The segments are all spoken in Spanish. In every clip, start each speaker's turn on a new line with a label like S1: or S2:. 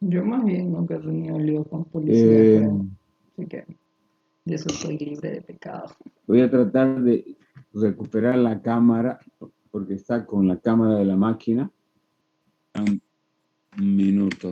S1: Yo más bien nunca he tenido lío con policías, creo. Así que de eso estoy libre de pecado.
S2: Voy a tratar de recuperar la cámara porque está con la cámara de la máquina. Un minuto.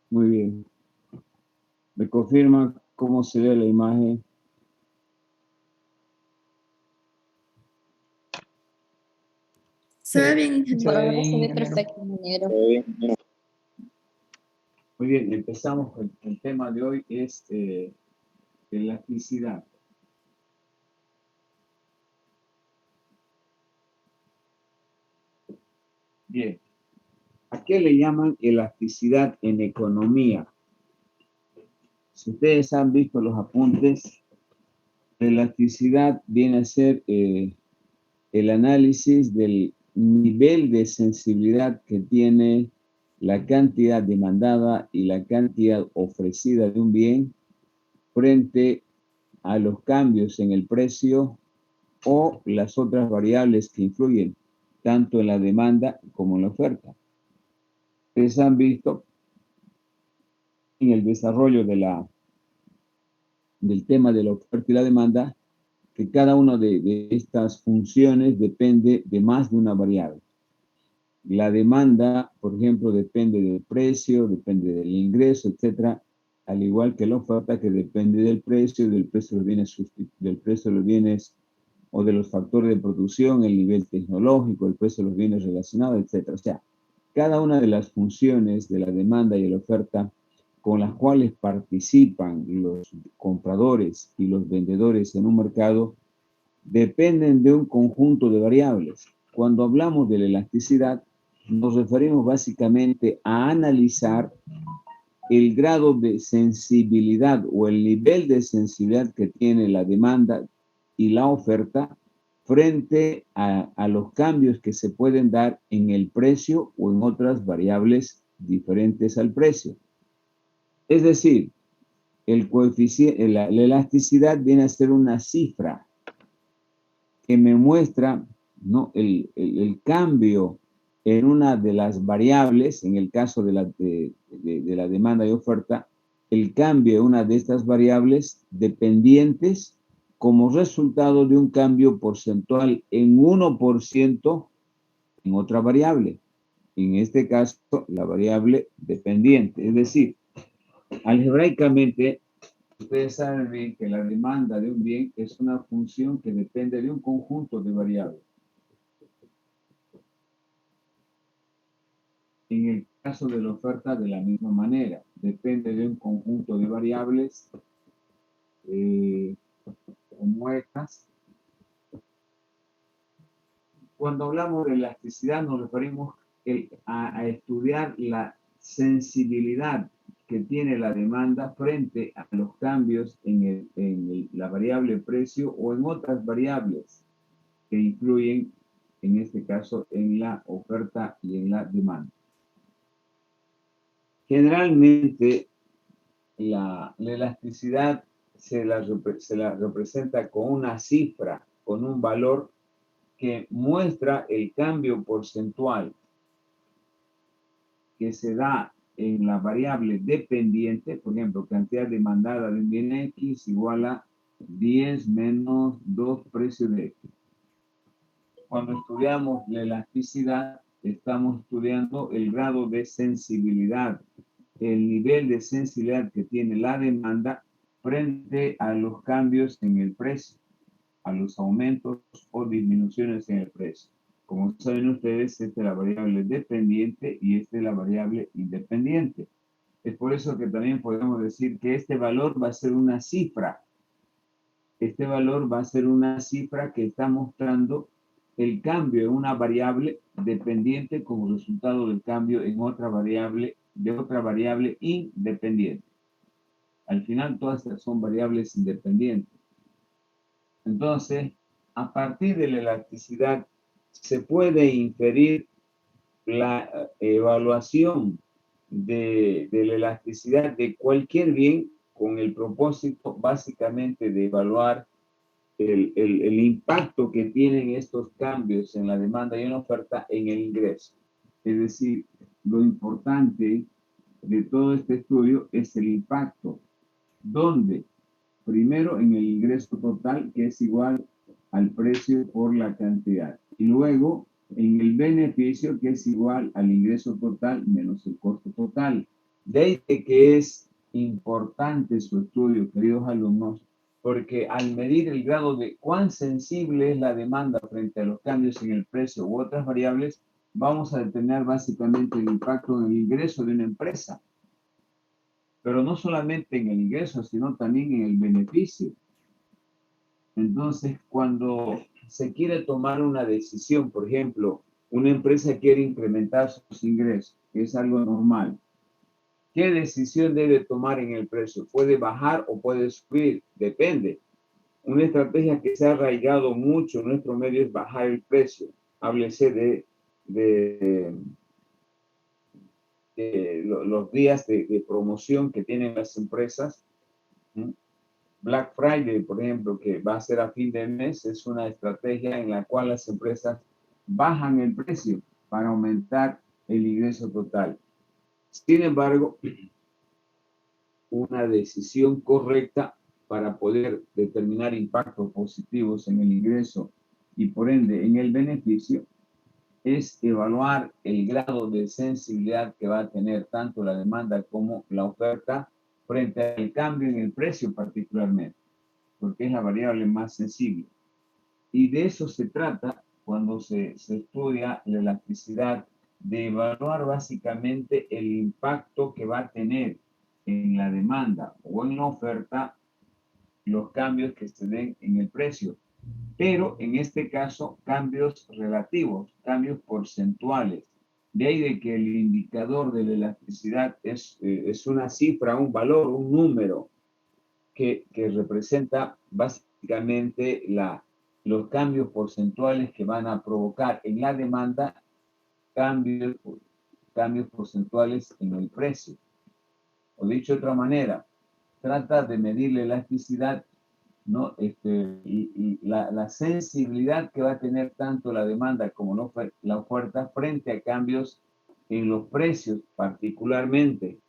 S2: Muy bien. ¿Me confirma cómo se ve la imagen?
S3: Se ve bien,
S1: Se
S3: ingeniero.
S1: ve bien,
S3: Se ve
S1: ingeniero.
S3: perfecto, ingeniero.
S2: Muy bien, empezamos. El tema de hoy es elasticidad. Bien. ¿A qué le llaman elasticidad en economía? Si ustedes han visto los apuntes, la elasticidad viene a ser el análisis del nivel de sensibilidad que tiene la cantidad demandada y la cantidad ofrecida de un bien frente a los cambios en el precio o las otras variables que influyen tanto en la demanda como en la oferta. Ustedes han visto en el desarrollo del tema de la oferta y la demanda que cada una de estas funciones depende de más de una variable. La demanda, por ejemplo, depende del precio, depende del ingreso, etcétera, al igual que la oferta que depende del precio de los bienes o de los factores de producción, el nivel tecnológico, el precio de los bienes relacionados, etcétera. O sea, cada una de las funciones de la demanda y la oferta con las cuales participan los compradores y los vendedores en un mercado dependen de un conjunto de variables. Cuando hablamos de la elasticidad, nos referimos básicamente a analizar el grado de sensibilidad o el nivel de sensibilidad que tiene la demanda y la oferta frente a los cambios que se pueden dar en el precio o en otras variables diferentes al precio. Es decir, el coeficiente, la elasticidad viene a ser una cifra que me muestra, ¿no?, el cambio en una de las variables, en el caso de la demanda y oferta, el cambio en una de estas variables dependientes como resultado de un cambio porcentual en 1% en otra variable. En este caso, la variable dependiente. Es decir, algebraicamente, ustedes saben bien que la demanda de un bien es una función que depende de un conjunto de variables. En el caso de la oferta, de la misma manera, depende de un conjunto de variables como estas. Cuando hablamos de elasticidad nos referimos a estudiar la sensibilidad que tiene la demanda frente a los cambios en la variable precio o en otras variables que influyen, en este caso, en la oferta y en la demanda. Generalmente, la elasticidad se la representa con una cifra, con un valor que muestra el cambio porcentual que se da en la variable dependiente, por ejemplo, cantidad demandada de un bien X igual a 10 menos 2 precios de X. Cuando estudiamos la elasticidad, estamos estudiando el grado de sensibilidad, el nivel de sensibilidad que tiene la demanda frente a los cambios en el precio, a los aumentos o disminuciones en el precio. Como saben ustedes, esta es la variable dependiente y esta es la variable independiente. Es por eso que también podemos decir que este valor va a ser una cifra. Este valor va a ser una cifra que está mostrando el cambio en una variable dependiente como resultado del cambio en otra variable, independiente. Al final todas estas son variables independientes. Entonces, a partir de la elasticidad se puede inferir la evaluación de la elasticidad de cualquier bien con el propósito básicamente de evaluar el impacto que tienen estos cambios en la demanda y en la oferta en el ingreso. Es decir, lo importante de todo este estudio es el impacto, donde primero en el ingreso total, que es igual al precio por la cantidad, y luego en el beneficio, que es igual al ingreso total menos el costo total. De ahí que es importante su estudio, queridos alumnos, porque al medir el grado de cuán sensible es la demanda frente a los cambios en el precio u otras variables, vamos a determinar básicamente el impacto en el ingreso de una empresa. Pero no solamente en el ingreso, sino también en el beneficio. Entonces, cuando se quiere tomar una decisión, por ejemplo, una empresa quiere incrementar sus ingresos, que es algo normal. ¿Qué decisión debe tomar en el precio? ¿Puede bajar o puede subir? Depende. Una estrategia que se ha arraigado mucho en nuestro medio es bajar el precio. Háblese de los días de promoción que tienen las empresas. Black Friday, por ejemplo, que va a ser a fin de mes, es una estrategia en la cual las empresas bajan el precio para aumentar el ingreso total. Sin embargo, una decisión correcta para poder determinar impactos positivos en el ingreso y por ende en el beneficio es evaluar el grado de sensibilidad que va a tener tanto la demanda como la oferta frente al cambio en el precio particularmente, porque es la variable más sensible. Y de eso se trata cuando se estudia la elasticidad, de evaluar básicamente el impacto que va a tener en la demanda o en la oferta los cambios que se den en el precio. Pero en este caso, cambios relativos, cambios porcentuales. De ahí de que el indicador de la elasticidad es una cifra, un valor, un número que representa básicamente los cambios porcentuales que van a provocar en la demanda cambios porcentuales en el precio. O dicho de otra manera, trata de medir la elasticidad, ¿no? La sensibilidad que va a tener tanto la demanda como la oferta frente a cambios en los precios, particularmente.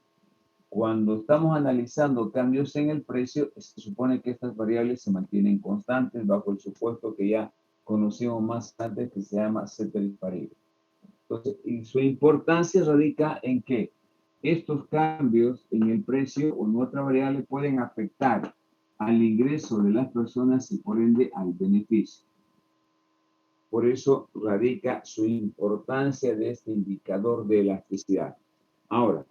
S2: Cuando estamos analizando cambios en el precio, se supone que estas variables se mantienen constantes bajo el supuesto que ya conocimos más antes, que se llama ceteris paribus. Entonces, y su importancia radica en que estos cambios en el precio o en otra variable pueden afectar al ingreso de las personas y por ende al beneficio. Por eso radica su importancia de este indicador de elasticidad. Ahora,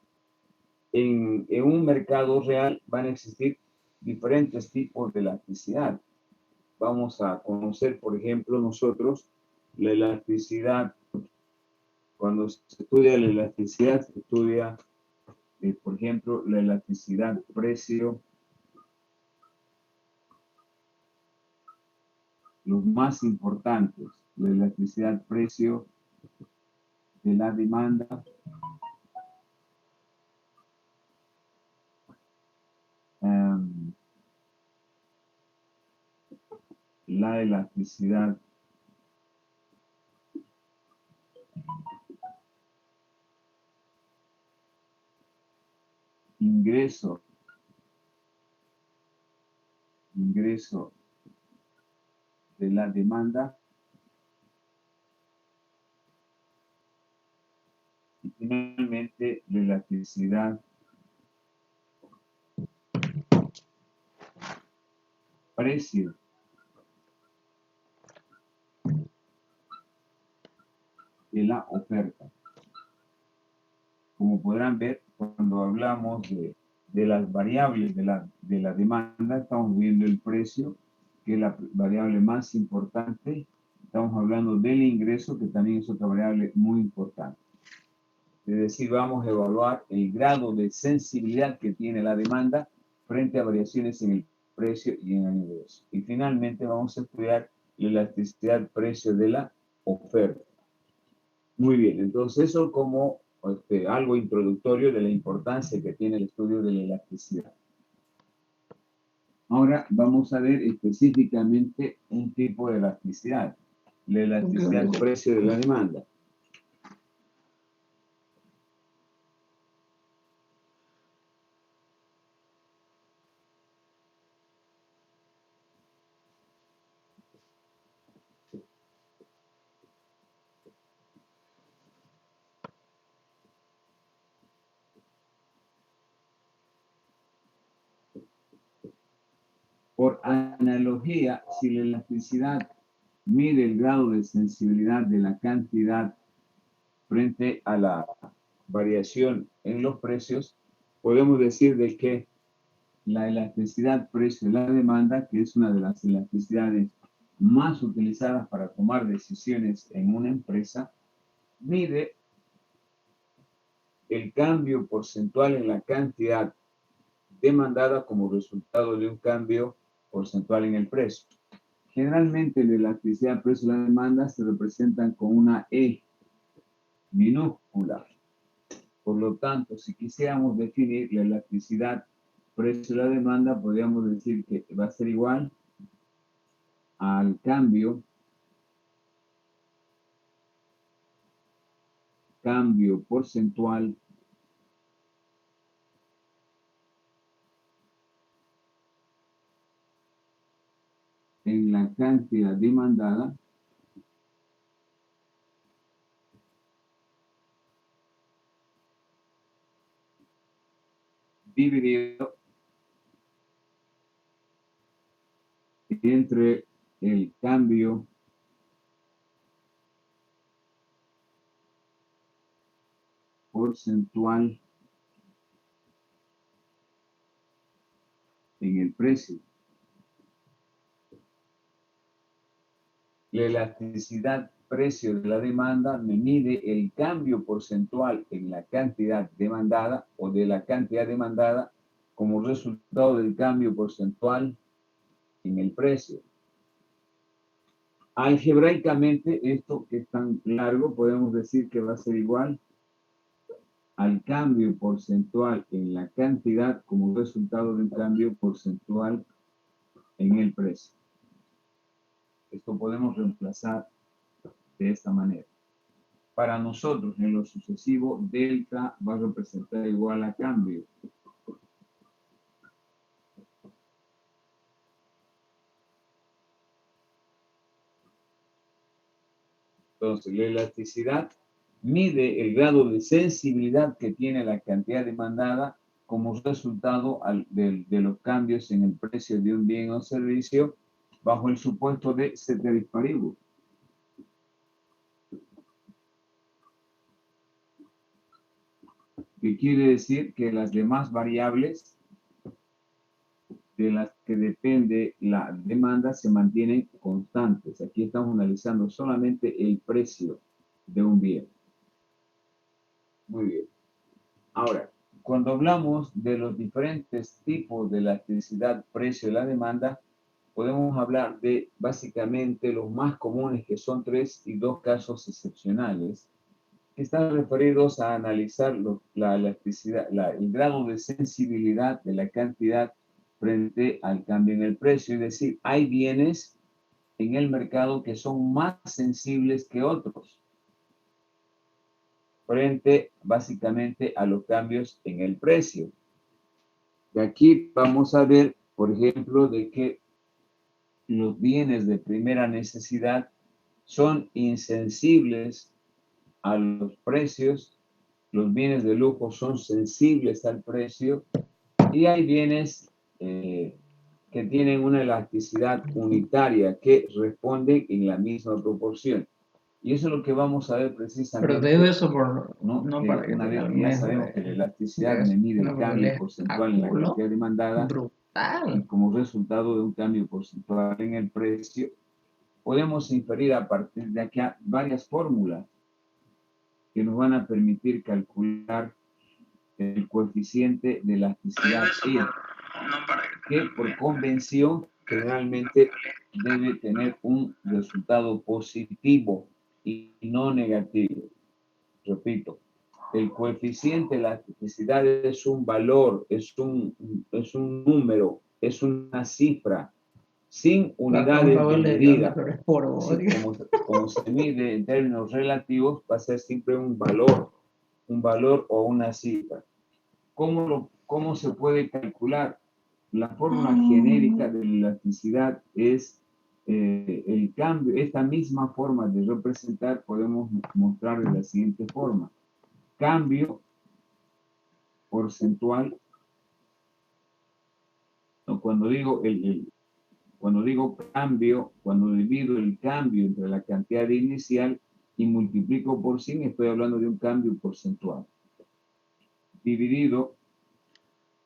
S2: en un mercado real van a existir diferentes tipos de elasticidad. Vamos a conocer, por ejemplo, nosotros la elasticidad. Cuando se estudia la elasticidad, se estudia, por ejemplo, la elasticidad precio, los más importantes, la elasticidad precio de la demanda, la elasticidad ingreso de la demanda y finalmente la elasticidad precio de la oferta. Como podrán ver, cuando hablamos de las variables de la demanda, estamos viendo el precio, que es la variable más importante, Estamos hablando del ingreso, que también es otra variable muy importante. Es decir, vamos a evaluar el grado de sensibilidad que tiene la demanda frente a variaciones en el precio y en el ingreso. Y finalmente vamos a estudiar la elasticidad precio de la oferta. Muy bien, entonces eso como algo introductorio de la importancia que tiene el estudio de la elasticidad. Ahora vamos a ver específicamente un tipo de elasticidad, la elasticidad precio de la demanda. Por analogía, si la elasticidad mide el grado de sensibilidad de la cantidad frente a la variación en los precios, podemos decir de que la elasticidad precio de la demanda, que es una de las elasticidades más utilizadas para tomar decisiones en una empresa, mide el cambio porcentual en la cantidad demandada como resultado de un cambio porcentual en el precio. Generalmente la elasticidad precio de la demanda se representan con una E minúscula. Por lo tanto, si quisiéramos definir la elasticidad precio de la demanda, podríamos decir que va a ser igual al cambio porcentual en la cantidad demandada dividido entre el cambio porcentual en el precio. La elasticidad precio de la demanda me mide el cambio porcentual en la cantidad demandada o de la cantidad demandada como resultado del cambio porcentual en el precio. Algebraicamente, esto que es tan largo, podemos decir que va a ser igual al cambio porcentual en la cantidad como resultado del cambio porcentual en el precio. Esto podemos reemplazar de esta manera. Para nosotros, en lo sucesivo, delta va a representar igual a cambio. Entonces, la elasticidad mide el grado de sensibilidad que tiene la cantidad demandada como resultado de los cambios en el precio de un bien o servicio bajo el supuesto de ceteris paribus. Que quiere decir que las demás variables de las que depende la demanda se mantienen constantes. Aquí estamos analizando solamente el precio de un bien. Muy bien. Ahora, cuando hablamos de los diferentes tipos de elasticidad precio de la demanda, podemos hablar de básicamente los más comunes, que son 3 y 2 casos excepcionales, que están referidos a analizar la elasticidad, el grado de sensibilidad de la cantidad frente al cambio en el precio. Es decir, hay bienes en el mercado que son más sensibles que otros frente básicamente a los cambios en el precio. De aquí vamos a ver, por ejemplo, de que los bienes de primera necesidad son insensibles a los precios, los bienes de lujo son sensibles al precio y hay bienes que tienen una elasticidad unitaria que responden en la misma proporción. Y eso es lo que vamos a ver precisamente.
S1: Pero debe eso por,
S2: ¿no?
S1: no
S2: Que
S1: para que
S2: una vez
S1: tenga el
S2: que ya
S1: mes
S2: sabemos que la elasticidad me mide el cambio porcentual en la cantidad demandada y
S1: brutal.
S2: como resultado de un cambio porcentual en el precio, podemos inferir a partir de aquí varias fórmulas que nos van a permitir calcular el coeficiente de elasticidad E, que por convención generalmente debe tener un resultado positivo y no negativo. Repito, el coeficiente de elasticidad es un valor, es un número, es una cifra, sin unidades de medida. Sí, como se mide en términos relativos, va a ser siempre un valor o una cifra. ¿Cómo se puede calcular? La fórmula genérica de la elasticidad es el cambio. Esta misma forma de representar podemos mostrar de la siguiente forma. Cambio porcentual. No, cuando digo cambio, cuando divido el cambio entre la cantidad inicial y multiplico por 100, estoy hablando de un cambio porcentual. Dividido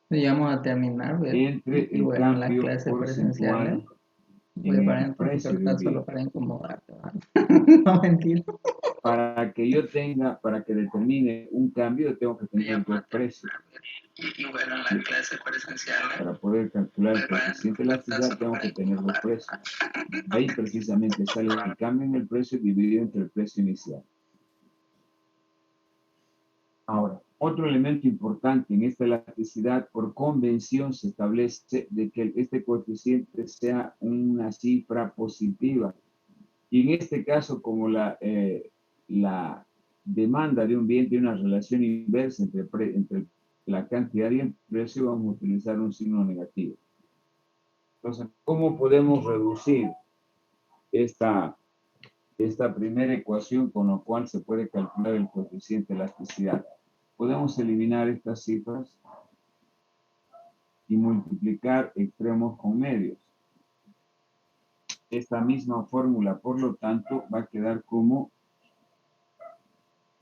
S1: Digamos a terminar
S2: entre el
S1: bueno,
S2: cambio
S1: la clase
S2: porcentual
S1: voy a parar
S2: en el precio de un
S1: solo
S2: bien.
S1: para incomodarte. No, mentira.
S2: Para que determine un cambio, tengo que tener dos precios.
S1: Y bueno, en la clase presencial.
S2: Para poder calcular el coeficiente de elasticidad, tengo que tener dos precios. Ahí precisamente sale el cambio en el precio dividido entre el precio inicial. Ahora, otro elemento importante en esta elasticidad, por convención se establece de que este coeficiente sea una cifra positiva. Y en este caso, como la demanda de un bien tiene una relación inversa entre la cantidad y el precio, vamos a utilizar un signo negativo. Entonces, ¿cómo podemos reducir esta primera ecuación con la cual se puede calcular el coeficiente de elasticidad? Podemos eliminar estas cifras y multiplicar extremos con medios. Esta misma fórmula, por lo tanto, va a quedar como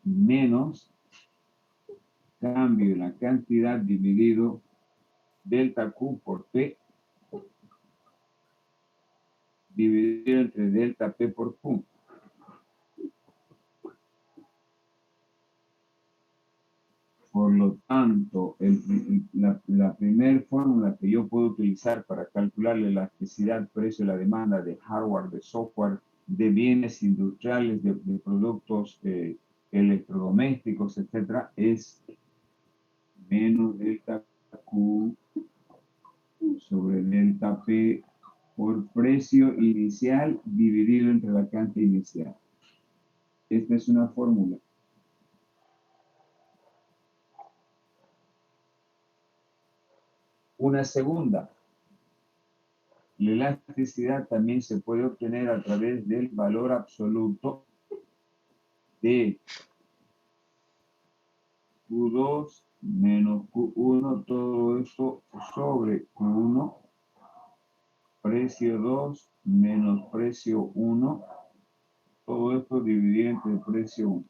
S2: menos cambio en la cantidad dividido delta Q por P dividido entre delta P por Q. Por lo tanto, la primera fórmula que yo puedo utilizar para calcular la elasticidad, precio, la demanda de hardware, de software, de bienes industriales, de productos electrodomésticos, etcétera, es menos delta Q sobre delta P por precio inicial dividido entre la cantidad inicial. Esta es una fórmula. Una segunda, la elasticidad también se puede obtener a través del valor absoluto de Q2 menos Q1, todo esto sobre Q1, precio 2 menos precio 1, todo esto dividido entre el precio 1.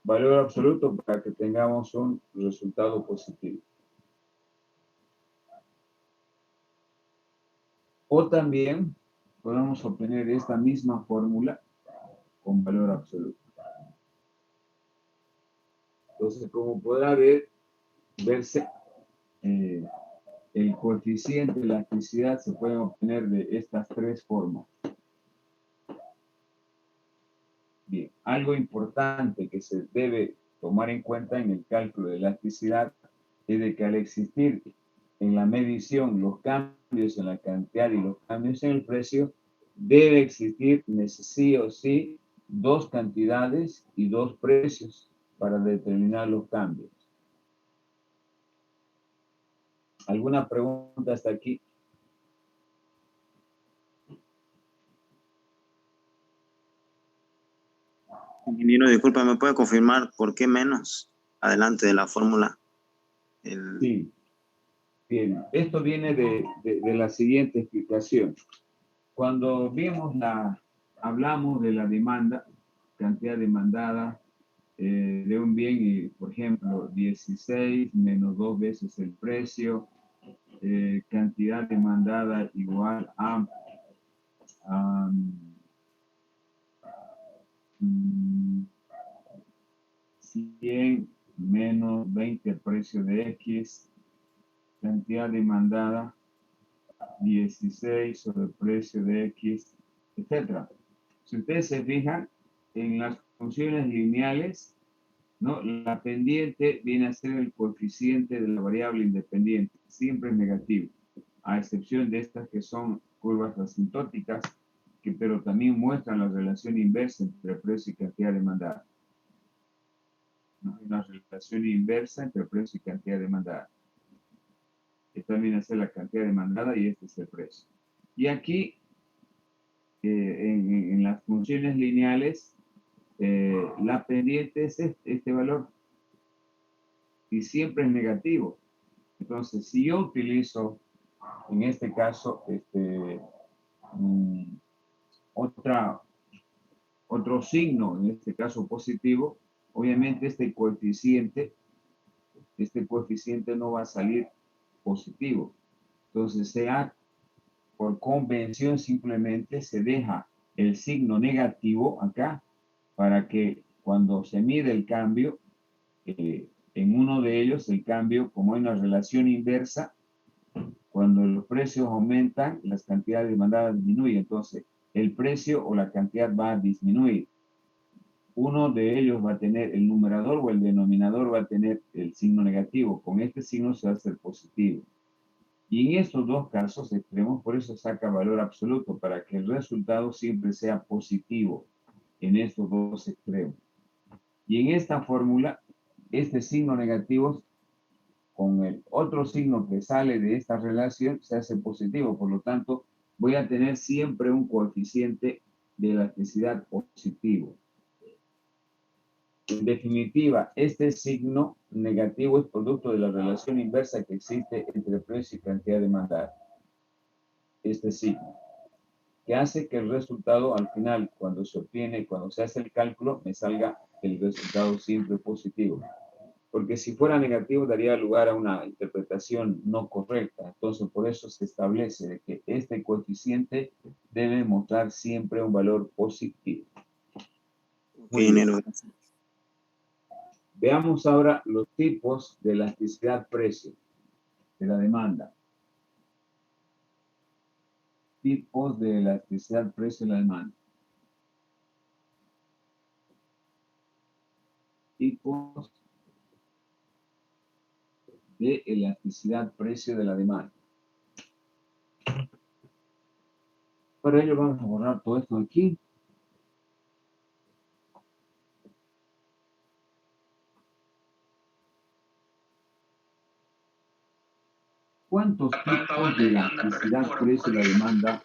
S2: Valor absoluto para que tengamos un resultado positivo. O también podemos obtener esta misma fórmula con valor absoluto. Entonces, como podrá verse, el coeficiente de elasticidad se puede obtener de estas tres formas. Bien, algo importante que se debe tomar en cuenta en el cálculo de elasticidad es de que al existir en la medición los cambios en la cantidad y los cambios en el precio, debe existir sí o sí dos cantidades y dos precios para determinar los cambios. ¿Alguna pregunta hasta aquí?
S4: Ingeniero, disculpa, ¿me puede confirmar por qué menos adelante de la fórmula?
S2: Sí. Bien, esto viene de la siguiente explicación. Cuando hablamos de la demanda, cantidad demandada de un bien, y, por ejemplo, 16 menos 2 veces el precio, cantidad demandada igual a $100 menos 20 el precio de X, cantidad demandada 16 sobre el precio de X, etc. Si ustedes se fijan en las funciones lineales, ¿no? La pendiente viene a ser el coeficiente de la variable independiente, siempre es negativo, a excepción de estas que son curvas asintóticas, pero también muestran la relación inversa entre precio y cantidad demandada. ¿No? Hay una relación inversa entre precio y cantidad demandada. Esta viene a ser la cantidad demandada y este es el precio. Y aquí, en las funciones lineales, la pendiente es este valor y siempre es negativo. Entonces, si yo utilizo, en este caso, otro signo, en este caso positivo, obviamente este coeficiente no va a salir positivo. Entonces, por convención simplemente se deja el signo negativo acá para que cuando se mide el cambio, en uno de ellos el cambio, como hay una relación inversa, cuando los precios aumentan, las cantidades demandadas disminuyen. Entonces, el precio o la cantidad va a disminuir. Uno de ellos va a tener, el numerador o el denominador va a tener el signo negativo. Con este signo se va a hacer positivo. Y en estos dos casos extremos, por eso saca valor absoluto, para que el resultado siempre sea positivo en estos dos extremos. Y en esta fórmula, este signo negativo con el otro signo que sale de esta relación se hace positivo. Por lo tanto, voy a tener siempre un coeficiente de elasticidad positivo. En definitiva, este signo negativo es producto de la relación inversa que existe entre precio y cantidad demandada. Este signo, que hace que el resultado al final, cuando se obtiene, cuando se hace el cálculo, me salga el resultado siempre positivo. Porque si fuera negativo daría lugar a una interpretación no correcta. Entonces, por eso se establece de que este coeficiente debe mostrar siempre un valor positivo. Muy bien. Veamos ahora los tipos de elasticidad-precio de la demanda. Tipos de elasticidad-precio de la demanda. Tipos de elasticidad-precio de la demanda. Para ello vamos a borrar todo esto aquí. ¿Cuántos tipos de elasticidad-precio de la demanda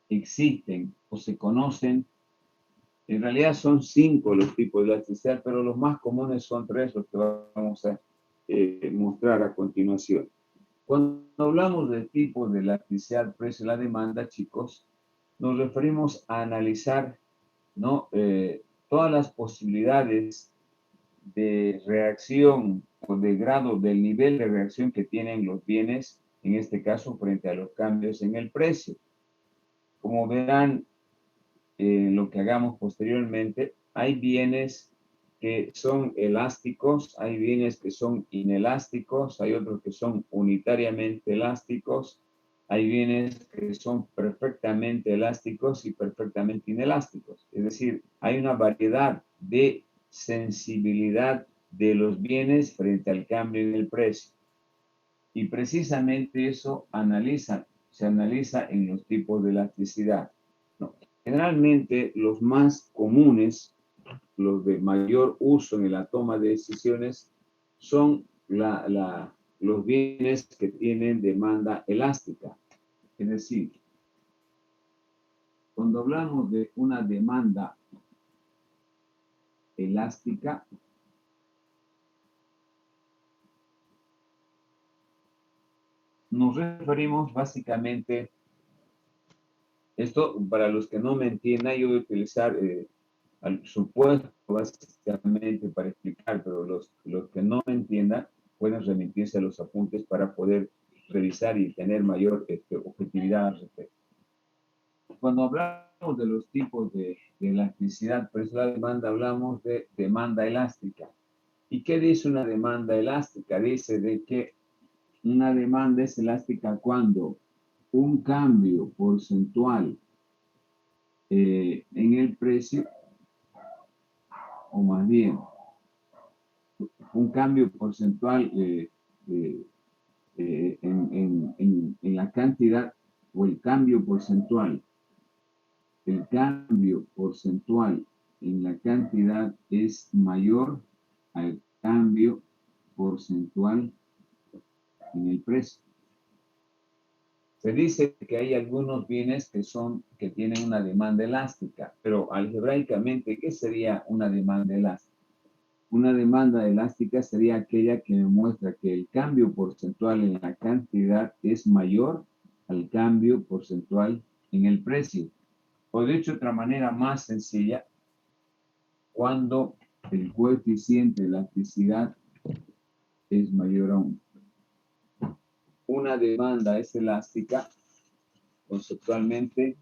S2: existen o se conocen? En realidad son 5 los tipos de elasticidad, pero los más comunes son 3, los que vamos a mostrar a continuación. Cuando hablamos de tipos de elasticidad-precio de la demanda, chicos, nos referimos a analizar, ¿no? Todas las posibilidades de reacción o de grado del nivel de reacción que tienen los bienes, en este caso frente a los cambios en el precio. Como verán, lo que hagamos posteriormente, hay bienes que son elásticos, hay bienes que son inelásticos, hay otros que son unitariamente elásticos, hay bienes que son perfectamente elásticos y perfectamente inelásticos. Es decir, hay una variedad de sensibilidad de los bienes frente al cambio en el precio. Y precisamente eso se analiza en los tipos de elasticidad. ¿No? Generalmente los más comunes, los de mayor uso en la toma de decisiones, son los bienes que tienen demanda elástica. Es decir, cuando hablamos de una demanda elástica, nos referimos básicamente, esto para los que no me entiendan, yo voy a utilizar al supuesto básicamente para explicar, pero los que no me entiendan pueden remitirse a los apuntes para poder revisar y tener mayor objetividad al respecto. cuando hablamos de los tipos de elasticidad, precio a la demanda, hablamos de demanda elástica. ¿Y qué dice una demanda elástica? Dice de que una demanda es elástica cuando un cambio porcentual en el precio, o más bien, un cambio porcentual en la cantidad, o el cambio porcentual en la cantidad es mayor al cambio porcentual en el precio. Se dice que hay algunos bienes que tienen una demanda elástica, pero algebraicamente, ¿qué sería una demanda elástica? Una demanda elástica sería aquella que demuestra que el cambio porcentual en la cantidad es mayor al cambio porcentual en el precio. O dicho de otra manera más sencilla, cuando el coeficiente de elasticidad es mayor a 1. Una demanda es elástica conceptualmente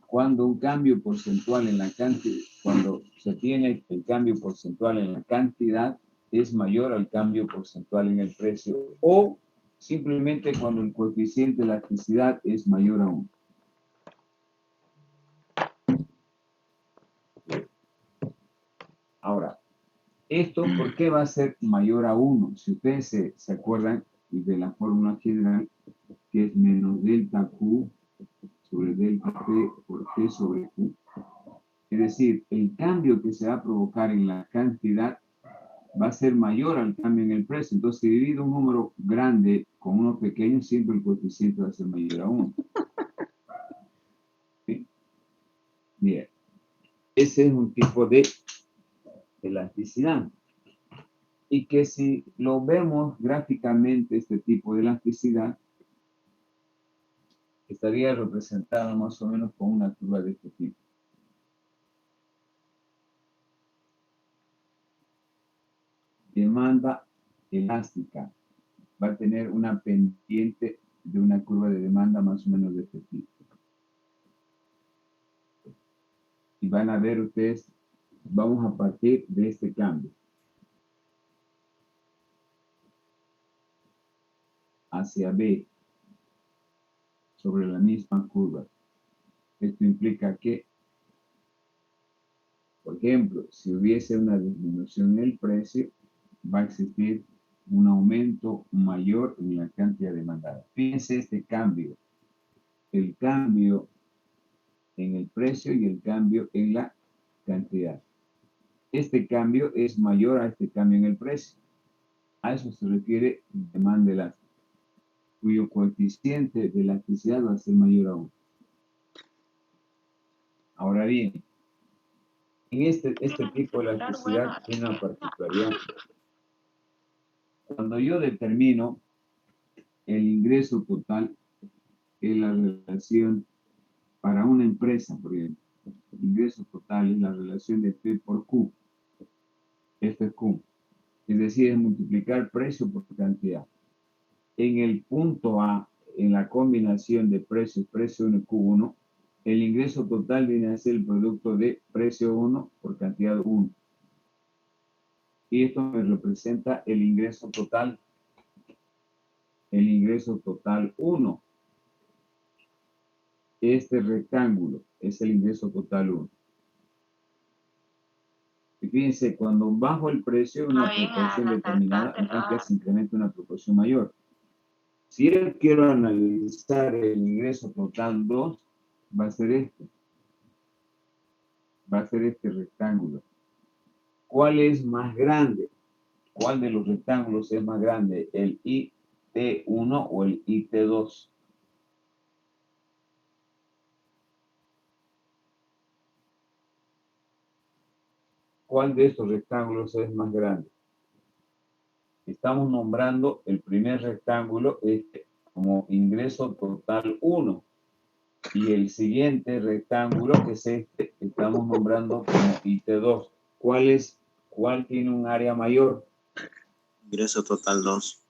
S2: cuando un cambio porcentual en la cantidad, cuando se tiene el cambio porcentual en la cantidad es mayor al cambio porcentual en el precio, o simplemente cuando el coeficiente de elasticidad es mayor a 1. Ahora, ¿esto por qué va a ser mayor a 1? Si ustedes se acuerdan de la fórmula general, que es menos delta Q sobre delta P por T sobre Q. Es decir, el cambio que se va a provocar en la cantidad va a ser mayor al cambio en el precio. Entonces, si divido un número grande con uno pequeño, siempre el coeficiente va a ser mayor a 1. ¿Sí? Bien. Ese es un tipo de elasticidad. Y que si lo vemos gráficamente, este tipo de elasticidad estaría representada más o menos con una curva de este tipo. Demanda elástica va a tener una pendiente de una curva de demanda más o menos de este tipo. Y van a ver ustedes, vamos a partir de este cambio hacia B sobre la misma curva. Esto implica que, por ejemplo, si hubiese una disminución en el precio, va a existir un aumento mayor en la cantidad demandada. Fíjense este cambio, el cambio en el precio y el cambio en la cantidad. Este cambio es mayor a este cambio en el precio. A eso se refiere demanda elástica, cuyo coeficiente de elasticidad va a ser mayor a 1. Ahora bien, en este tipo de elasticidad tiene una particularidad. Cuando yo determino el ingreso total, es la relación para una empresa, por ejemplo. El ingreso total es la relación de P por Q. Esto es Q. Es decir, es multiplicar precio por cantidad. En el punto A, en la combinación de precios, precio 1 y Q1, el ingreso total viene a ser el producto de precio 1 por cantidad 1. Y esto me representa el ingreso total. El ingreso total 1. Este rectángulo es el ingreso total 1. Y fíjense, cuando bajo el precio una proporción determinada, implica que se incrementa una proporción mayor. Si yo quiero analizar el ingreso total 2, va a ser este. Va a ser este rectángulo. ¿Cuál es más grande? ¿Cuál de los rectángulos es más grande? ¿El IT1 o el IT2? ¿Cuál de estos rectángulos es más grande? Estamos nombrando el primer rectángulo como ingreso total 1. Y el siguiente rectángulo es este, que estamos nombrando como IT2. ¿Cuál tiene un área mayor?
S4: Ingreso total 2.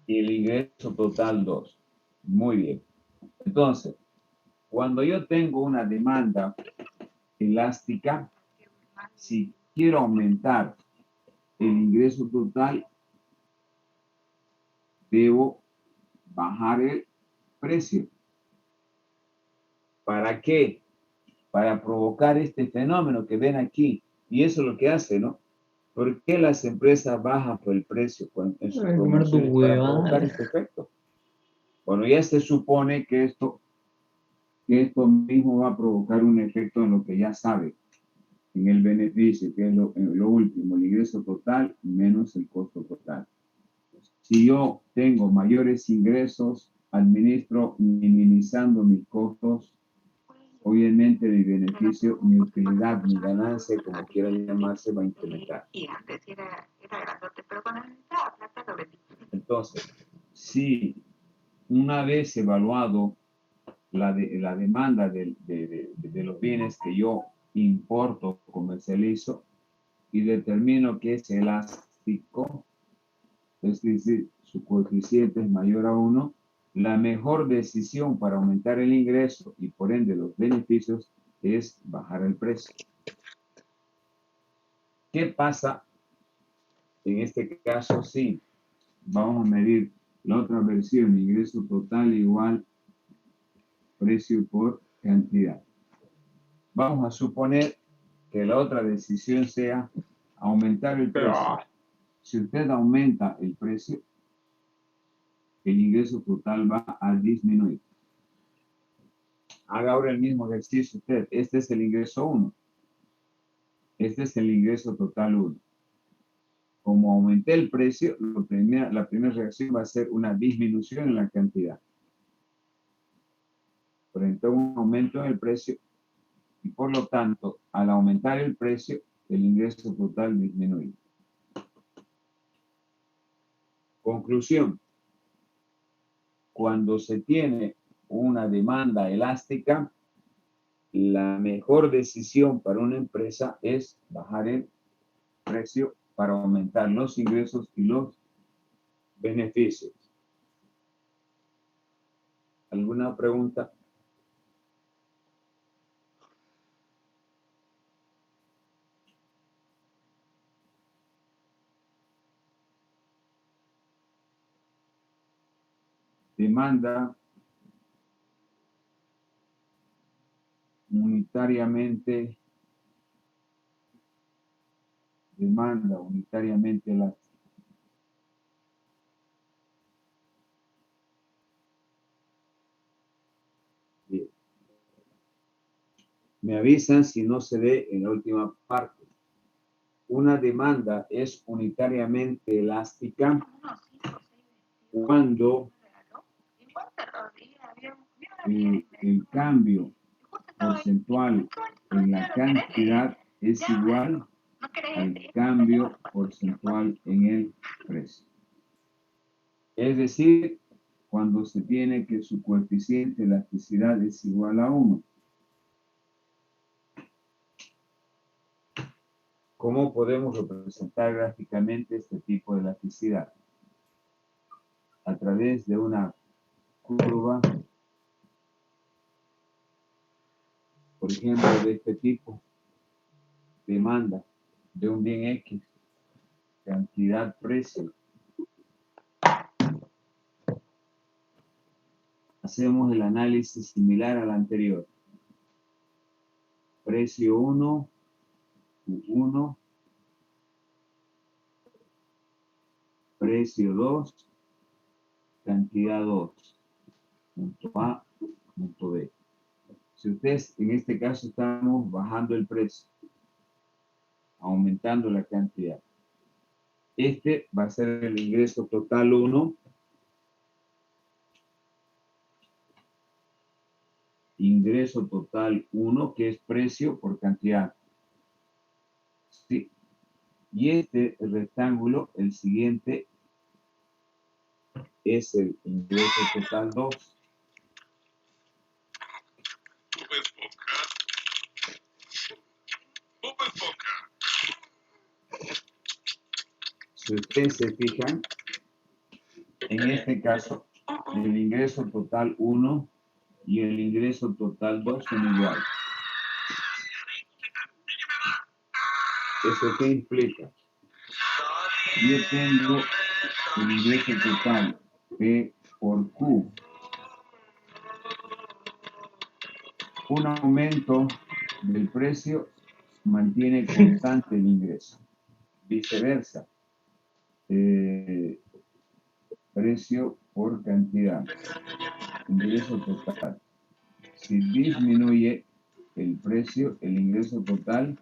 S2: Y el ingreso total 2. Muy bien. Entonces, Cuando yo tengo una demanda elástica, si quiero aumentar el ingreso total, debo bajar el precio. ¿Para qué? Para provocar este fenómeno que ven aquí. Y eso es lo que hace, ¿no? ¿Por qué las empresas bajan por el precio en sus
S1: Ay, comer tu
S2: promociones? Para
S1: huevada.
S2: provocar este efecto. Bueno, ya se supone que esto mismo va a provocar un efecto en lo que ya sabe, en el beneficio, que es lo último, el ingreso total menos el costo total. Si yo tengo mayores ingresos, administro minimizando mis costos, obviamente mi beneficio, mi utilidad, mi ganancia, como quieran llamarse, va a incrementar. Entonces, si una vez evaluado la demanda de los bienes que yo importo, comercializo, y determino que es elástico, es decir, su coeficiente es mayor a 1, la mejor decisión para aumentar el ingreso y por ende los beneficios es bajar el precio. ¿Qué pasa en este caso? Sí, vamos a medir la otra versión, ingreso total igual precio por cantidad. Vamos a suponer que la otra decisión sea aumentar el precio. Si usted aumenta el precio, el ingreso total va a disminuir. Haga ahora el mismo ejercicio usted. Este es el ingreso 1. Este es el ingreso total 1. Como aumenté el precio, la primera reacción va a ser una disminución en la cantidad. Frente a un aumento en el precio, y por lo tanto, al aumentar el precio, el ingreso total disminuye. Conclusión. Cuando se tiene una demanda elástica, la mejor decisión para una empresa es bajar el precio para aumentar los ingresos y los beneficios. ¿Alguna pregunta? Demanda unitariamente elástica. Bien. Me avisan si no se ve en la última parte. Una demanda es unitariamente elástica cuando el cambio porcentual en la cantidad es igual al cambio porcentual en el precio. Es decir, cuando se tiene que su coeficiente de elasticidad es igual a 1. ¿Cómo podemos representar gráficamente este tipo de elasticidad? A través de una curva, por ejemplo, de este tipo, demanda de un bien X, cantidad, precio. Hacemos el análisis similar al anterior. Precio 1, Q1, precio 2, cantidad 2, punto A, punto B. Si ustedes, en este caso, estamos bajando el precio, aumentando la cantidad. Este va a ser el ingreso total 1, ingreso total 1, que es precio por cantidad. ¿Sí? Y este rectángulo, el siguiente, es el ingreso total 2. Si ustedes se fijan, en este caso, el ingreso total 1 y el ingreso total 2 son iguales. ¿Eso qué implica? Yo tengo el ingreso total P por Q. Un aumento del precio mantiene constante el ingreso. Viceversa. Precio por cantidad. Ingreso total. Si disminuye el precio, el ingreso total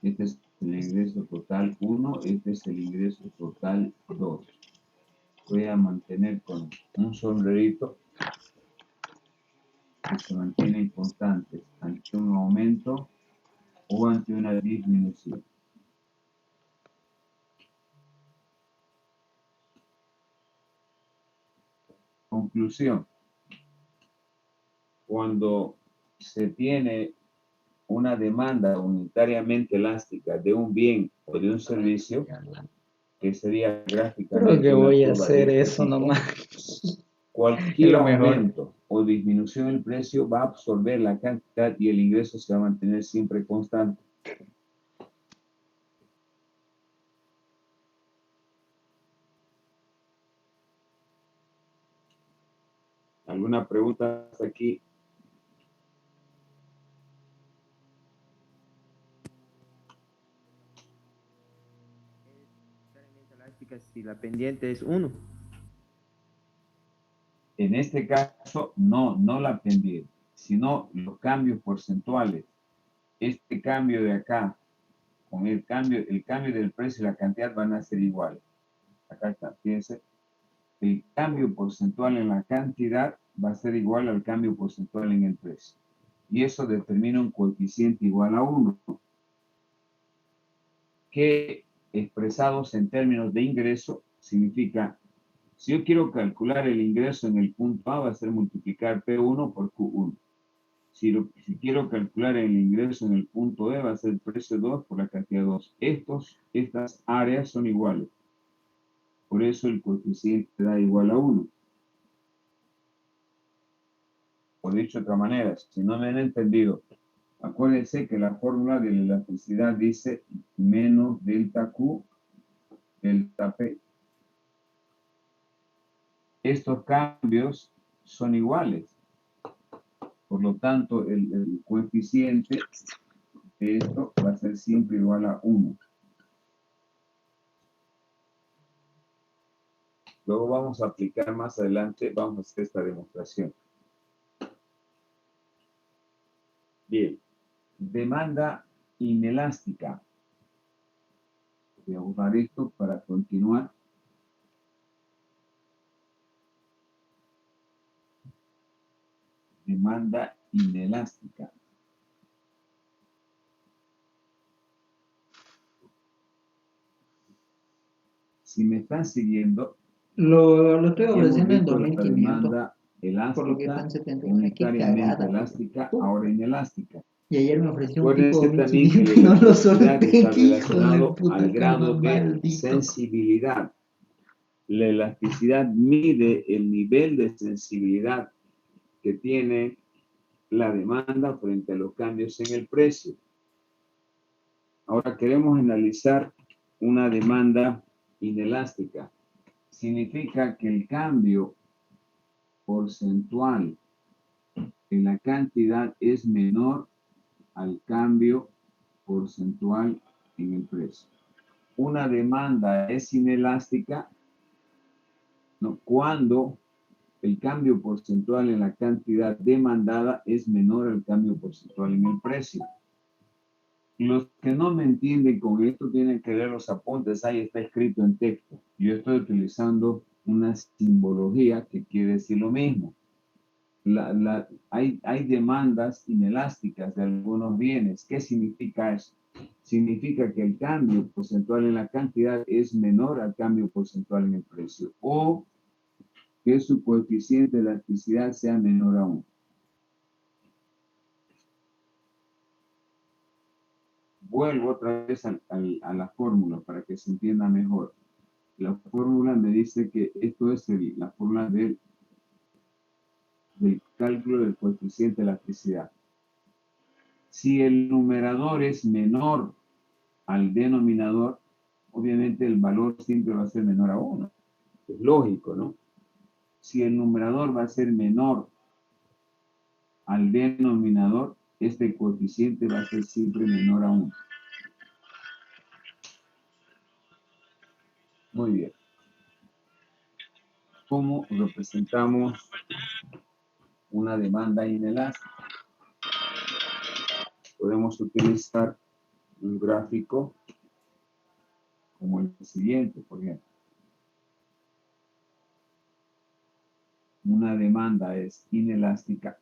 S2: este es el ingreso total 1, este es el ingreso total 2. Voy a mantener con un sombrerito que se mantienen constantes ante un aumento o ante una disminución. Conclusión. Cuando se tiene una demanda unitariamente elástica de un bien o de un servicio, que sería gráficamente
S1: Creo que voy a
S2: una curva
S1: hacer
S2: de este
S1: eso
S2: tipo,
S1: nomás.
S2: cualquier
S1: Es lo mejor.
S2: aumento o disminución del precio va a absorber la cantidad y el ingreso se va a mantener siempre constante. ¿Alguna pregunta hasta aquí?
S5: Si la pendiente es 1.
S2: En este caso, no la pendiente, sino los cambios porcentuales. Este cambio de acá, con el cambio del precio y la cantidad van a ser iguales. Acá está, fíjense. El cambio porcentual en la cantidad va a ser igual al cambio porcentual en el precio. Y eso determina un coeficiente igual a 1. Que expresados en términos de ingreso significa, si yo quiero calcular el ingreso en el punto A, va a ser multiplicar P1 por Q1. Si quiero calcular el ingreso en el punto E, va a ser el precio 2 por la cantidad 2. Estas áreas son iguales. Por eso el coeficiente da igual a 1. O dicho de otra manera, si no me han entendido, acuérdense que la fórmula de la elasticidad dice menos delta Q, delta P. Estos cambios son iguales. Por lo tanto, el coeficiente de esto va a ser siempre igual a 1. Luego vamos a aplicar más adelante, vamos a hacer esta demostración. Bien, demanda inelástica. Voy a borrar esto para continuar. Demanda inelástica. Si me están siguiendo,
S1: Lo estoy
S2: hemos
S1: ofreciendo en
S2: visto la
S1: 2500.
S2: demanda
S1: Por lo que
S2: elástica,
S1: están 70. Qué
S2: unitariamente
S1: cagada.
S2: elástica, ahora inelástica.
S1: Y ayer me ofreció un tipo
S2: Acuérdense
S1: de
S2: también que
S1: 1500
S2: la
S1: no lo
S2: elasticidad
S1: solté.
S2: está
S1: Qué hijo de
S2: relacionado
S1: puta,
S2: al grado
S1: Carlos,
S2: de
S1: maldito.
S2: sensibilidad. La elasticidad mide el nivel de sensibilidad que tiene la demanda frente a los cambios en el precio. Ahora queremos analizar una demanda inelástica. Significa que el cambio porcentual en la cantidad es menor al cambio porcentual en el precio. Una demanda es inelástica, ¿no?, cuando el cambio porcentual en la cantidad demandada es menor al cambio porcentual en el precio. Los que no me entienden con esto tienen que leer los apuntes, ahí está escrito en texto. Yo estoy utilizando una simbología que quiere decir lo mismo. Hay demandas inelásticas de algunos bienes. ¿Qué significa eso? Significa que el cambio porcentual en la cantidad es menor al cambio porcentual en el precio, o que su coeficiente de elasticidad sea menor a 1. vuelvo otra vez a la fórmula para que se entienda mejor. La fórmula me dice que esto es la fórmula del cálculo del coeficiente de elasticidad. Si el numerador es menor al denominador, obviamente el valor siempre va a ser menor a 1. Es lógico, ¿no? Si el numerador va a ser menor al denominador, este coeficiente va a ser siempre menor a 1. Muy bien. ¿Cómo representamos una demanda inelástica? Podemos utilizar un gráfico como el siguiente, por ejemplo. Una demanda es inelástica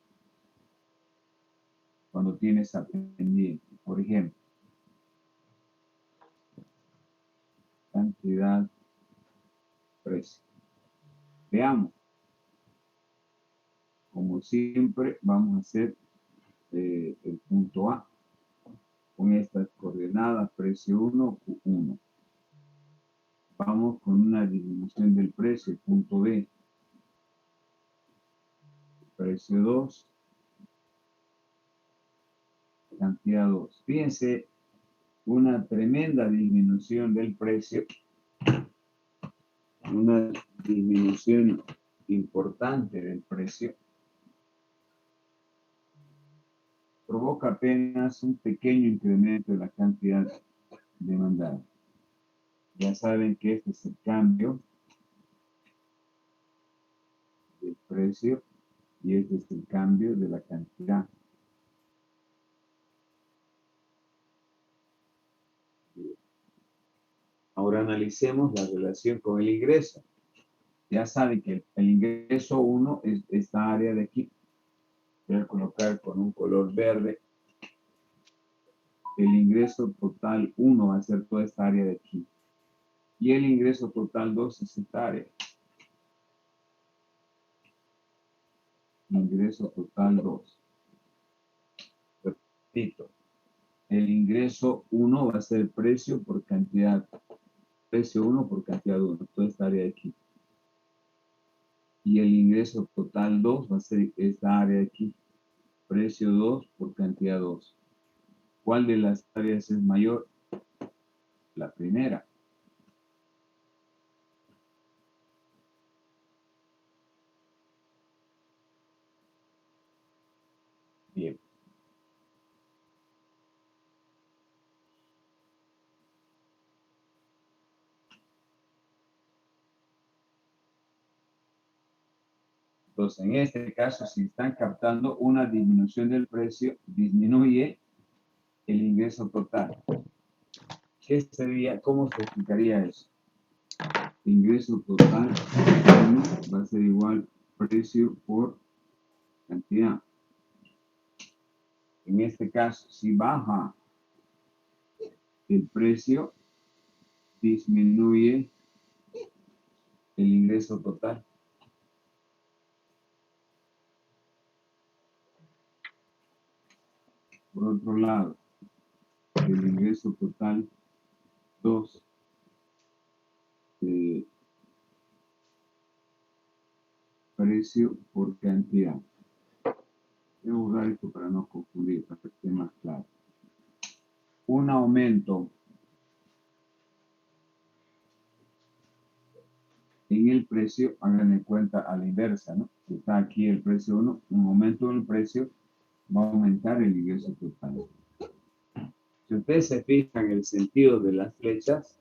S2: cuando tiene esa pendiente. Por ejemplo, cantidad, precio. Veamos. Como siempre, vamos a hacer el punto A con estas coordenadas, precio 1, Q1. Vamos con una disminución del precio, punto B. Precio 2, cantidad 2. Fíjense, una tremenda disminución del precio, una disminución importante del precio, provoca apenas un pequeño incremento de la cantidad demandada. Ya saben que este es el cambio del precio y este es el cambio de la cantidad. Ahora analicemos la relación con el ingreso. Ya saben que el ingreso 1 es esta área de aquí. Voy a colocar con un color verde. El ingreso total 1 va a ser toda esta área de aquí. Y el ingreso total 2 es esta área. Ingreso total 2. Repito. El ingreso 1 va a ser precio por cantidad. Precio 1 por cantidad 1. Toda esta área de aquí. Y el ingreso total 2 va a ser esta área de aquí. Precio 2 por cantidad 2. ¿Cuál de las áreas es mayor? La primera. Bien. Entonces, en este caso, si están captando una disminución del precio, disminuye el ingreso total. ¿Qué sería? ¿Cómo se explicaría eso? Ingreso total 1 va a ser igual precio por cantidad. En este caso, si baja el precio, disminuye el ingreso total. Por otro lado, el ingreso total 2 precio por cantidad. Voy a borrar esto para no confundir, para que esté más claro. Un aumento en el precio, hagan en cuenta a la inversa, ¿no? Está aquí el precio 1, un aumento en el precio va a aumentar el ingreso total. Si ustedes se fijan en el sentido de las flechas,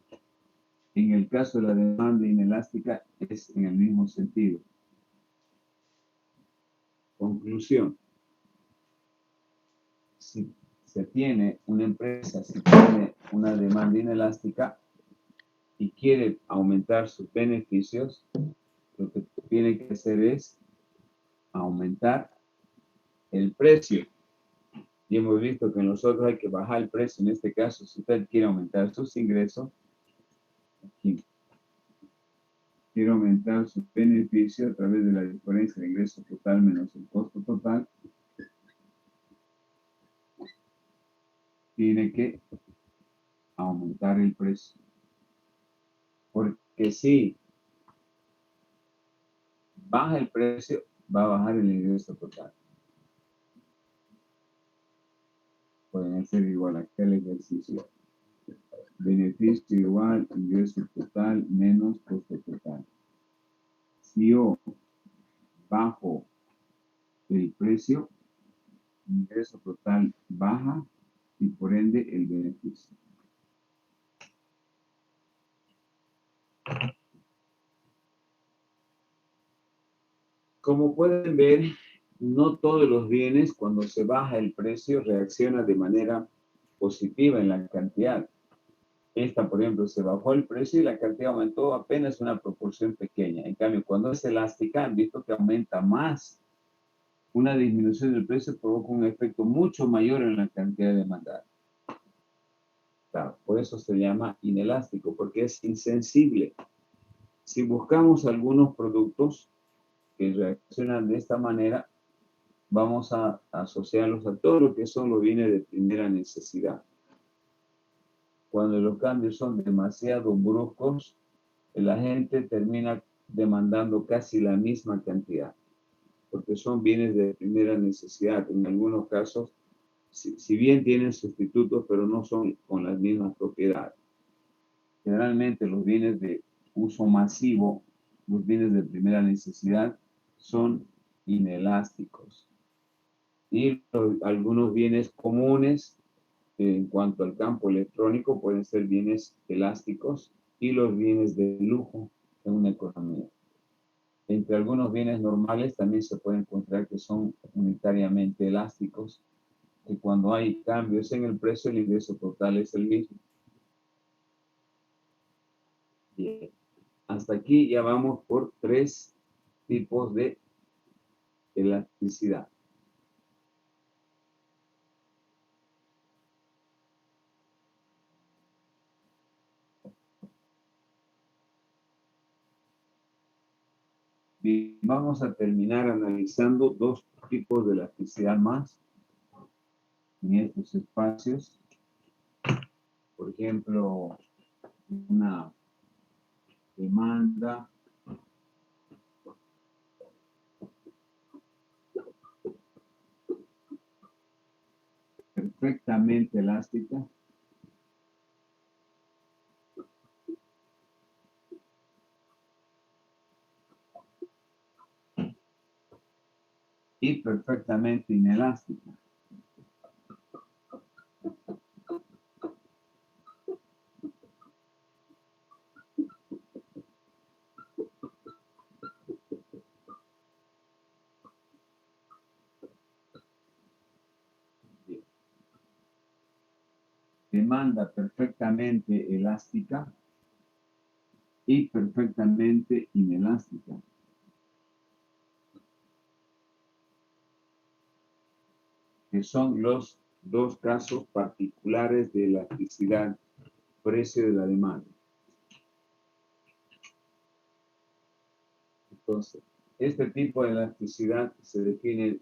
S2: en el caso de la demanda inelástica es en el mismo sentido. Conclusión. Si se tiene una empresa, si tiene una demanda inelástica y quiere aumentar sus beneficios, lo que tiene que hacer es aumentar el precio. Y hemos visto que nosotros hay que bajar el precio. En este caso, si usted quiere aumentar sus ingresos, aquí, quiere aumentar sus beneficios a través de la diferencia de ingreso total menos el costo total, tiene que aumentar el precio. Porque si baja el precio, va a bajar el ingreso total. Pueden hacer igual aquel ejercicio. Beneficio igual, ingreso total menos costo total. Si yo bajo el precio, ingreso total baja y por ende el beneficio. Como pueden ver, no todos los bienes cuando se baja el precio reaccionan de manera positiva en la cantidad. Esta, por ejemplo, se bajó el precio y la cantidad aumentó apenas una proporción pequeña. En cambio, cuando es elástica, han visto que aumenta más. Una disminución del precio provoca un efecto mucho mayor en la cantidad demandada. Claro, por eso se llama inelástico, porque es insensible. Si buscamos algunos productos que reaccionan de esta manera, vamos a asociarlos a todo lo que son los bienes de primera necesidad. Cuando los cambios son demasiado bruscos, la gente termina demandando casi la misma cantidad, porque son bienes de primera necesidad. En algunos casos, si bien tienen sustitutos, pero no son con las mismas propiedades. Generalmente los bienes de uso masivo, los bienes de primera necesidad, son inelásticos. Y algunos bienes comunes en cuanto al campo electrónico pueden ser bienes elásticos y los bienes de lujo en una economía. Entre algunos bienes normales también se puede encontrar que son unitariamente elásticos, que cuando hay cambios en el precio, el ingreso total es el mismo. Bien. Hasta aquí ya vamos por 3 tipos de elasticidad. Bien, vamos a terminar analizando 2 tipos de elasticidad más en estos espacios. Por ejemplo, una demanda perfectamente elástica y perfectamente inelástica. Bien. Demanda perfectamente elástica y perfectamente inelástica. Que son los 2 casos particulares de elasticidad, precio de la demanda. Entonces, este tipo de elasticidad se define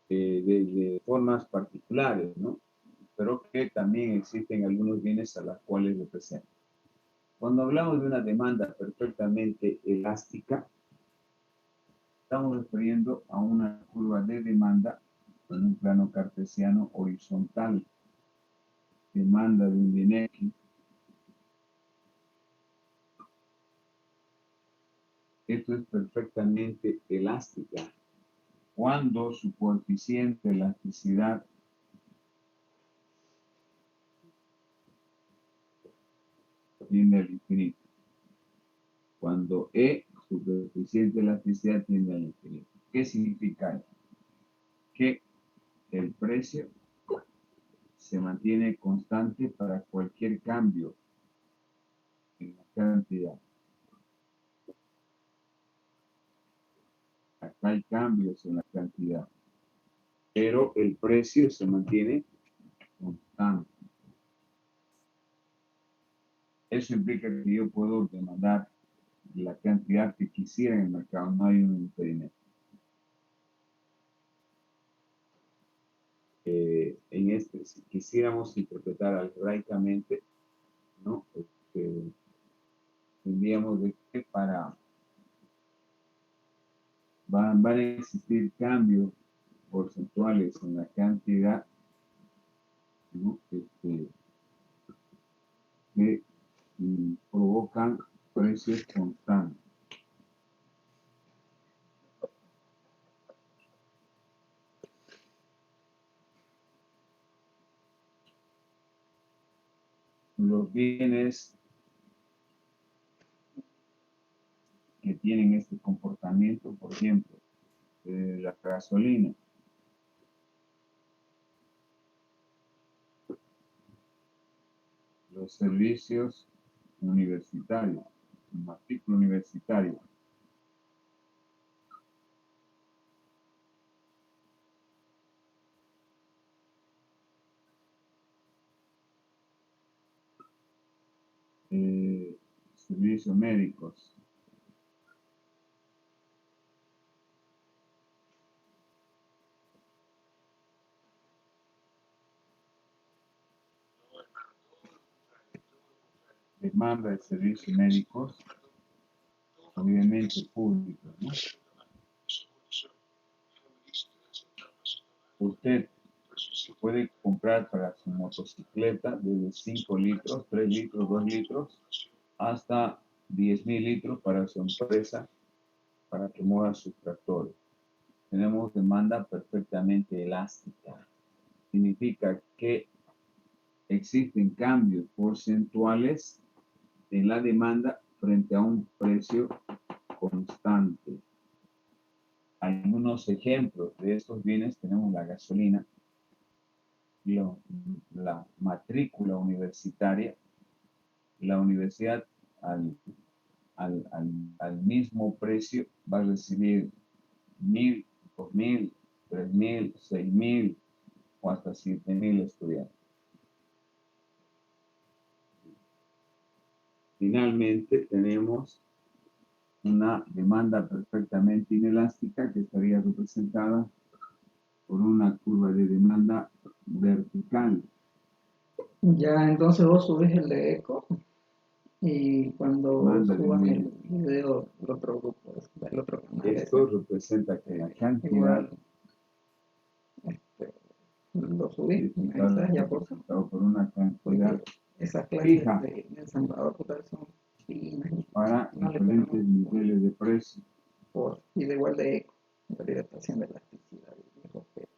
S2: de formas particulares, ¿no? Pero que también existen algunos bienes a los cuales representan. Cuando hablamos de una demanda perfectamente elástica, estamos refiriendo a una curva de demanda en un plano cartesiano horizontal. Demanda de un bien X. Esto es perfectamente elástica cuando su coeficiente de elasticidad tiende al infinito. Cuando E, su coeficiente de elasticidad tiende al infinito. ¿Qué significa eso? Que el precio se mantiene constante para cualquier cambio en la cantidad. Acá hay cambios en la cantidad, pero el precio se mantiene constante. Eso implica que yo puedo demandar la cantidad que quisiera en el mercado, no hay un impedimento. Si quisiéramos interpretar algebraicamente, ¿no? Tendríamos de que van a existir cambios porcentuales en la cantidad, ¿no? Que provocan precios constantes. Los bienes que tienen este comportamiento, por ejemplo, la gasolina, los servicios universitarios, el matrícula universitaria, servicios médicos, demanda de servicios médicos, obviamente públicos, ¿no? Usted puede comprar para su motocicleta desde 5 litros, 3 litros, 2 litros, hasta 10,000 litros para su empresa, para que mueva sus tractores. Tenemos demanda perfectamente elástica. Significa que existen cambios porcentuales en la demanda frente a un precio constante. Algunos ejemplos de estos bienes tenemos la gasolina, la matrícula universitaria. La universidad al mismo precio va a recibir 1,000, 2,000, 3,000, 6,000 o hasta 7,000 estudiantes. Finalmente tenemos una demanda perfectamente inelástica que estaría representada por una curva de demanda vertical.
S1: Ya, entonces vos subís el de eco y cuando
S2: Manda de
S1: suban el
S2: medio.
S1: video del otro grupo, del otro canal,
S2: Esto representa que la cantidad
S1: igual, lo subí, me
S2: está
S1: avisas ya por
S2: representado por una cantidad
S1: porque esas clases
S2: fija
S1: de ensamblador total son finas y
S2: para
S1: no le
S2: diferentes
S1: ponemos
S2: niveles de precio.
S1: y de igual de eco, la hidratación de elasticidad y de objeto.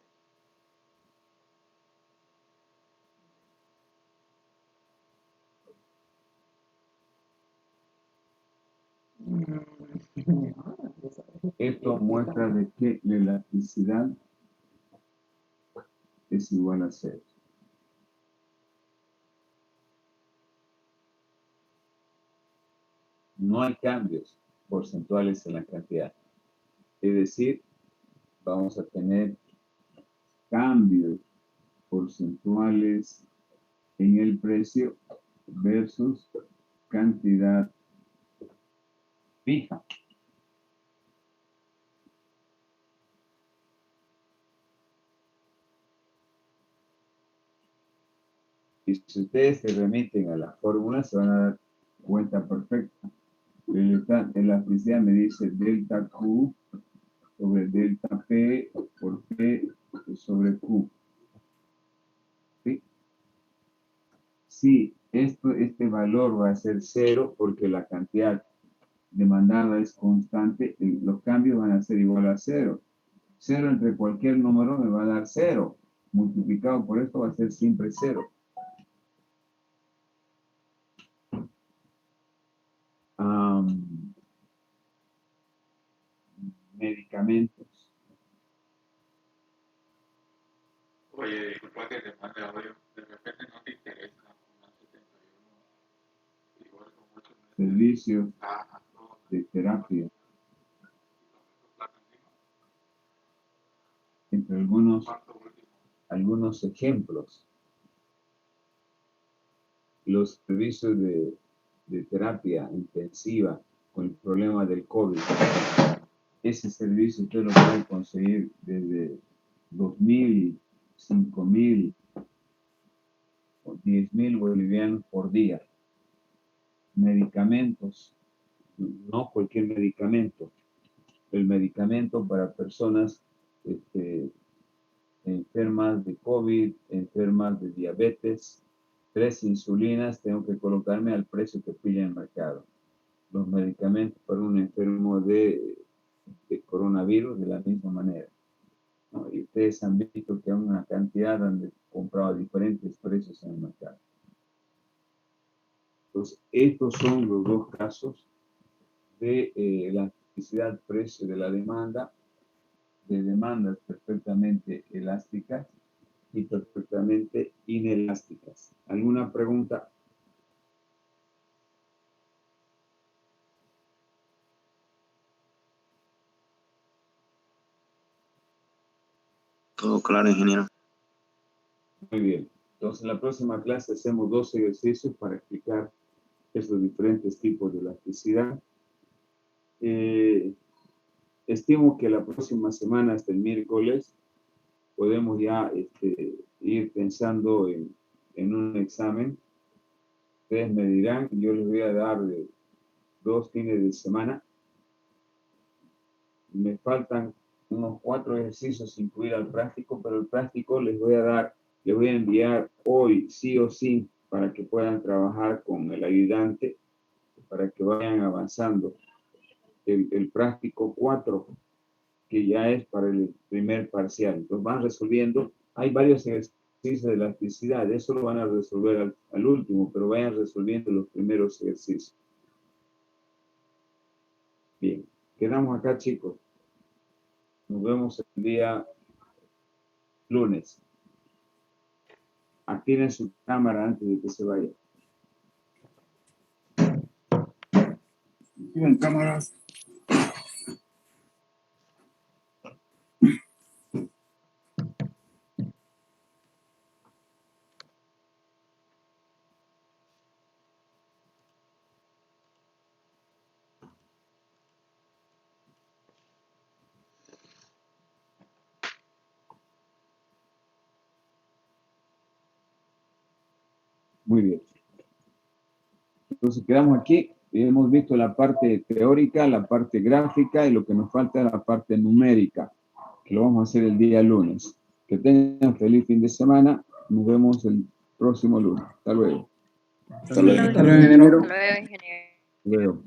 S2: Esto muestra de que la elasticidad es igual a 0. No hay cambios porcentuales en la cantidad. Es decir, vamos a tener cambios porcentuales en el precio versus cantidad fija. Y si ustedes se remiten a la fórmula, se van a dar cuenta perfecta. La elasticidad me dice delta Q sobre delta P por P sobre Q. ¿Sí? Si este valor va a ser 0 porque la cantidad demandada es constante, los cambios van a ser igual a 0. 0 entre cualquier número me va a dar 0. Multiplicado por esto va a ser siempre 0. Medicamentos.
S6: Oye, disculpa que te mande audio, de repente no te interesa una 71, igual con 8 meses.
S2: Servicios de terapia. Entre algunos ejemplos. Los servicios de terapia intensiva con el problema del COVID. Ese servicio usted lo puede conseguir desde 2,000, 5,000 o 10,000 bolivianos por día. medicamentos, no cualquier medicamento, el medicamento para personas enfermas de COVID, enfermas de diabetes, 3 insulinas, tengo que colocarme al precio que pilla el mercado. Los medicamentos para un enfermo de coronavirus de la misma manera, ¿no? Y ustedes han visto que hay una cantidad han comprado a diferentes precios en el mercado. Entonces, estos son los dos casos de la elasticidad precio de la demanda, de demandas perfectamente elásticas y perfectamente inelásticas. ¿Alguna pregunta?
S4: Todo claro, ingeniero.
S2: Muy bien. Entonces, en la próxima clase hacemos 2 ejercicios para explicar estos diferentes tipos de elasticidad. Estimo que la próxima semana, hasta el miércoles, podemos ya ir pensando en un examen. Ustedes me dirán, yo les voy a dar 2 fines de semana. Me faltan unos 4 ejercicios sin incluir al práctico, pero el práctico les voy a enviar hoy, sí o sí, para que puedan trabajar con el ayudante, para que vayan avanzando. El práctico 4, que ya es para el primer parcial. Entonces van resolviendo. Hay varios ejercicios de elasticidad, eso lo van a resolver al último, pero vayan resolviendo los primeros ejercicios. Bien, quedamos acá, chicos. Nos vemos el día lunes. Activen su cámara antes de que se vaya.
S7: Activen cámaras.
S2: Muy bien. Entonces quedamos aquí. Hemos visto la parte teórica, la parte gráfica y lo que nos falta es la parte numérica, que lo vamos a hacer el día lunes. Que tengan feliz fin de semana. Nos vemos el próximo lunes. Hasta luego.
S3: Hasta luego,
S7: Hasta luego, ingeniero.
S3: ingeniero.
S2: Hasta luego.